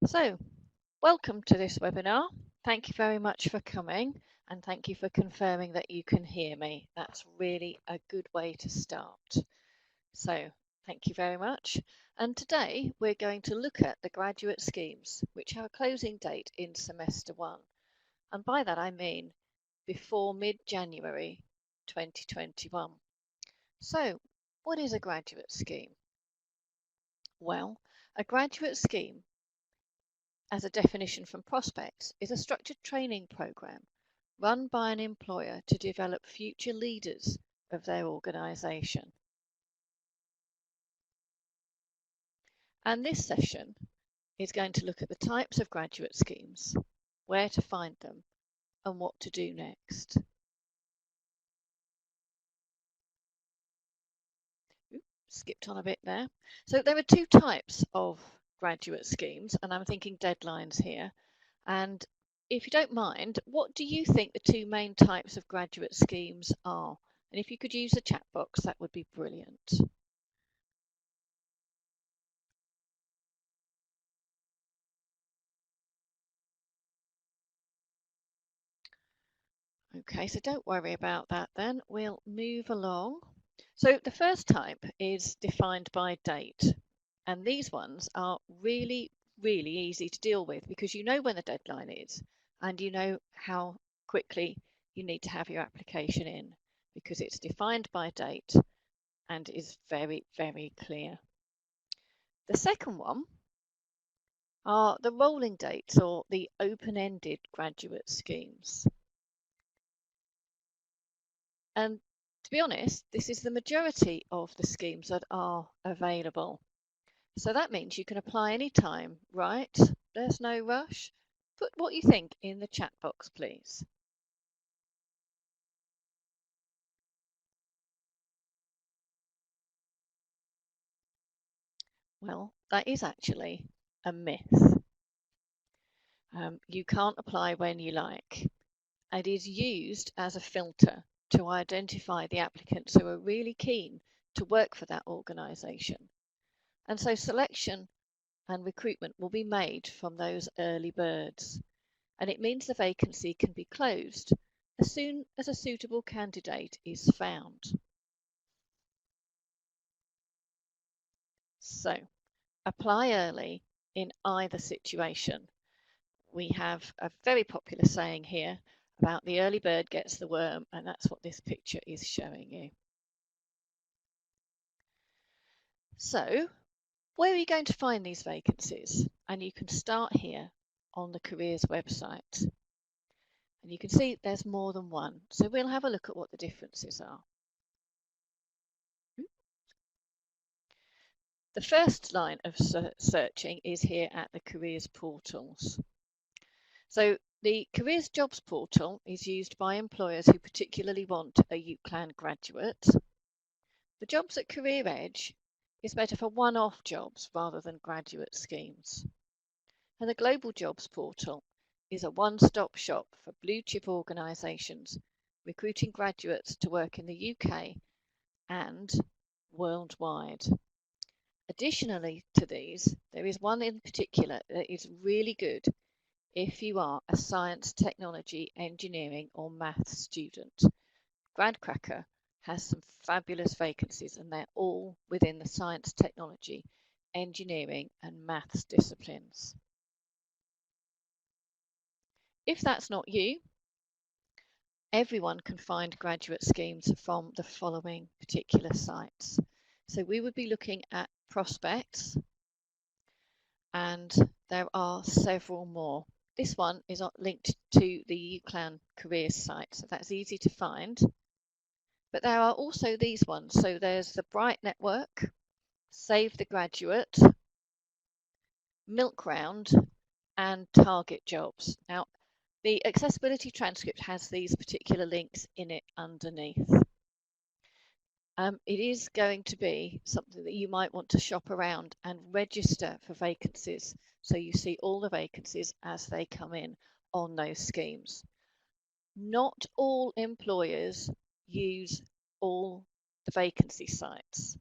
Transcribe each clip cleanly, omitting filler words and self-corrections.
So, welcome to this webinar. Thank you very much for coming and thank you for confirming that you can hear me. That's really a good way to start. So, thank you very much. And today we're going to look at the graduate schemes which have a closing date in semester 1. And by that I mean before mid-January 2021. So, what is a graduate scheme? Well, a graduate scheme, as a definition from Prospects, is a structured training program run by an employer to develop future leaders of their organisation. And this session is going to look at the types of graduate schemes, where to find them, and what to do next. Skipped on a bit there. So there are two types of graduate schemes, and I'm thinking deadlines here. And if you don't mind, what do you think the two main types of graduate schemes are? And if you could use the chat box, that would be brilliant. Okay, so don't worry about that then. We'll move along. So the first type is defined by date. And these ones are really easy to deal with because you know when the deadline is and you know how quickly you need to have your application in because it's defined by date and is very clear. The second one are the rolling dates or the open-ended graduate schemes. And to be honest, this is the majority of the schemes that are available. So that means you can apply any time, right? There's no rush. Put what you think in the chat box, please. Well, that is actually a myth. You can't apply when you like. It is used as a filter to identify the applicants who are really keen to work for that organisation. And so selection and recruitment will be made from those early birds. And it means the vacancy can be closed as soon as a suitable candidate is found. So, apply early in either situation. We have a very popular saying here about the early bird gets the worm, and that's what this picture is showing you. So, where are you going to find these vacancies? And you can start here on the careers website. And you can see there's more than one. So we'll have a look at what the differences are. The first line of searching is here at the careers portals. So the careers jobs portal is used by employers who particularly want a UCLan graduate. The jobs at Career Edge is better for one-off jobs rather than graduate schemes. And the global jobs portal is a one-stop shop for blue chip organisations recruiting graduates to work in the UK and worldwide. Additionally to these, there is one in particular that is really good if you are a science, technology, engineering or maths student. GradCracker has some fabulous vacancies and they're all within the science, technology, engineering and maths disciplines. If that's not you, everyone can find graduate schemes from the following particular sites. So we would be looking at Prospects, and there are several more. This one is linked to the UCLan careers site, so that's easy to find. But there are also these ones. So there's the Bright Network, Save the Graduate, Milk Round, and Target Jobs. Now, the accessibility transcript has these particular links in it underneath. It is going to be something that you might want to shop around and register for vacancies so you see all the vacancies as they come in on those schemes. Not all employers use all the vacancy sites.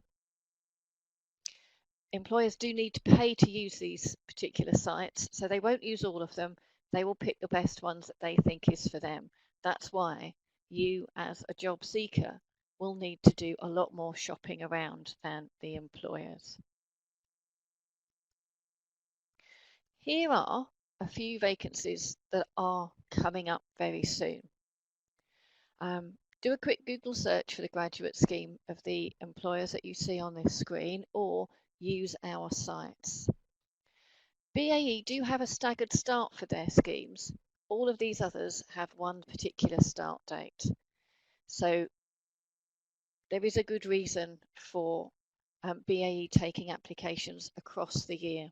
employers do need to pay to use these particular sites, so they won't use all of them. They will pick the best ones that they think is for them. That's why you, as a job seeker, will need to do a lot more shopping around than the employers. Here are a few vacancies that are coming up very soon. Do a quick Google search for the graduate scheme of the employers that you see on this screen, or use our sites. BAE do have a staggered start for their schemes. All of these others have one particular start date. So there is a good reason for BAE taking applications across the year.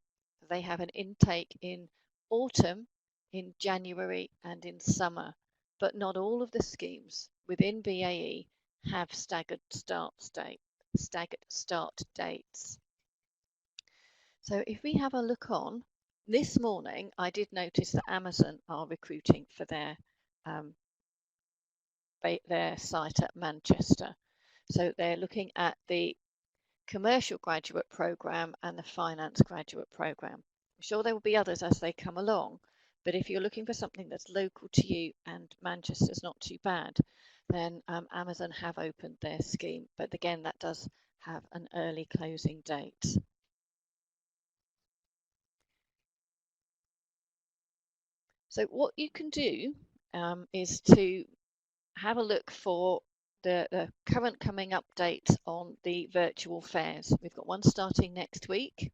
They have an intake in autumn, in January, and in summer, but not all of the schemes within BAE have staggered start dates. So if we have a look on, this morning I did notice that Amazon are recruiting for their site at Manchester. So they're looking at the commercial graduate program and the finance graduate program. I'm sure there will be others as they come along, but if you're looking for something that's local to you and Manchester's not too bad, then Amazon have opened their scheme. But again, that does have an early closing date. So what you can do is to have a look for the current coming up dates on the virtual fairs. We've got one starting next week.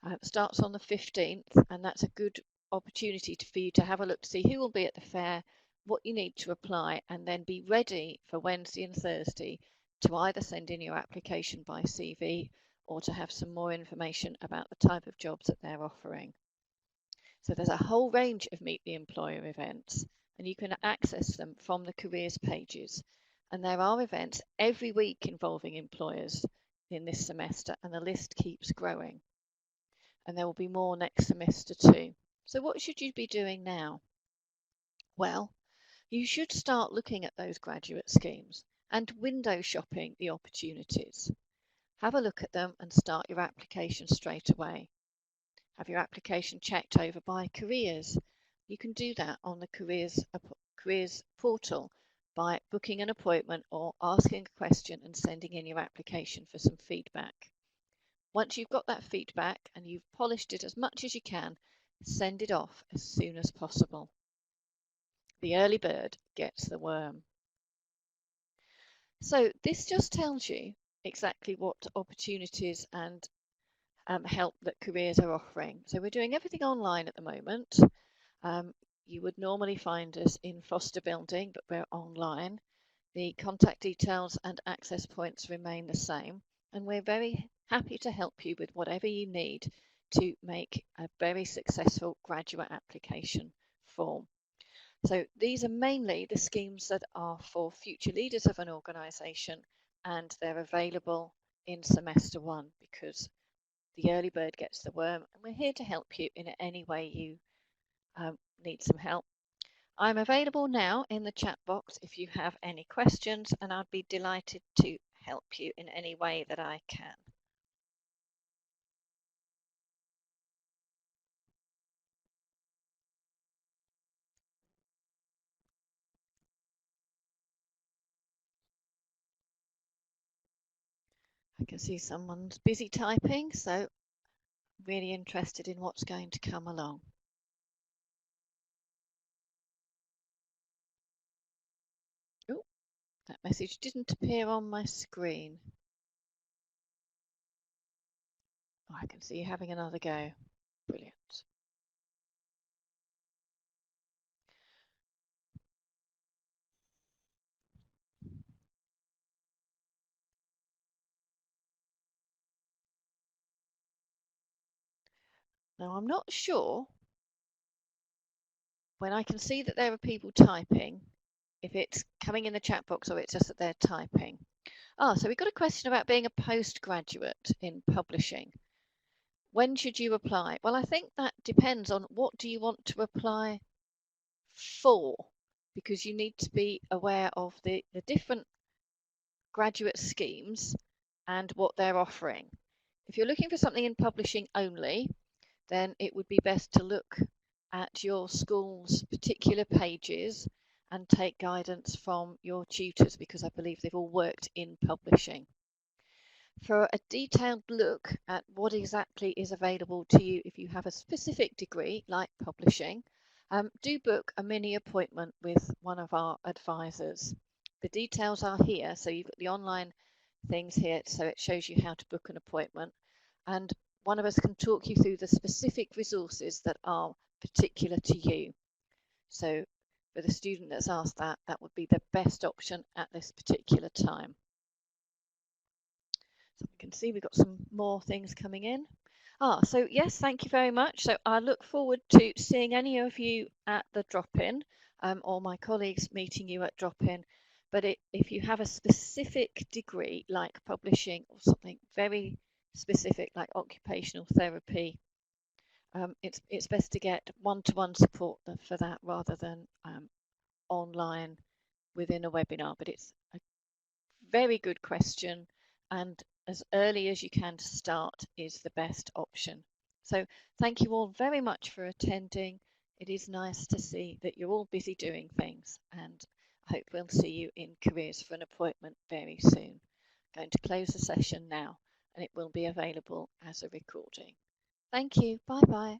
It starts on the 15th, and that's a good opportunity for you to have a look to see who will be at the fair, what you need to apply, and then be ready for Wednesday and Thursday to either send in your application by CV or to have some more information about the type of jobs that they're offering. So there's a whole range of Meet the Employer events, and you can access them from the careers pages. And there are events every week involving employers in this semester, and the list keeps growing. And there will be more next semester too. So what should you be doing now? Well, you should start looking at those graduate schemes and window shopping the opportunities. Have a look at them and start your application straight away. Have your application checked over by careers. You can do that on the careers portal by booking an appointment or asking a question and sending in your application for some feedback. Once you've got that feedback and you've polished it as much as you can, send it off as soon as possible. The early bird gets the worm. So this just tells you exactly what opportunities and help that careers are offering. So we're doing everything online at the moment. You would normally find us in Foster Building, but we're online. The contact details and access points remain the same, and we're very happy to help you with whatever you need to make a very successful graduate application form. So these are mainly the schemes that are for future leaders of an organisation, and they're available in semester one because the early bird gets the worm, and we're here to help you in any way you need some help. I'm available now in the chat box if you have any questions, and I'd be delighted to help you in any way that I can. I can see someone's busy typing, so really interested in what's going to come along. Oh, that message didn't appear on my screen. Oh, I can see you having another go. Brilliant. Now, I'm not sure when I can see that there are people typing, if it's coming in the chat box or it's just that they're typing. So we've got a question about being a postgraduate in publishing. When should you apply? Well, I think that depends on what do you want to apply for, because you need to be aware of the different graduate schemes and what they're offering. If you're looking for something in publishing only, then it would be best to look at your school's particular pages and take guidance from your tutors, because I believe they've all worked in publishing. For a detailed look at what exactly is available to you if you have a specific degree like publishing, do book a mini appointment with one of our advisors. The details are here, so you've got the online things here, so it shows you how to book an appointment, and one of us can talk you through the specific resources that are particular to you. So for the student that's asked that, that would be the best option at this particular time. So we can see we've got some more things coming in. So yes, thank you very much. So I look forward to seeing any of you at the drop-in, or my colleagues meeting you at drop-in. But if you have a specific degree like publishing or something very specific like occupational therapy, it's best to get one-to-one support for that rather than online within a webinar. But it's a very good question, and as early as you can to start is the best option. So thank you all very much for attending. It is nice to see that you're all busy doing things, and I hope we'll see you in Careers for an appointment very soon. I'm going to close the session now, and it will be available as a recording. Thank you. Bye bye.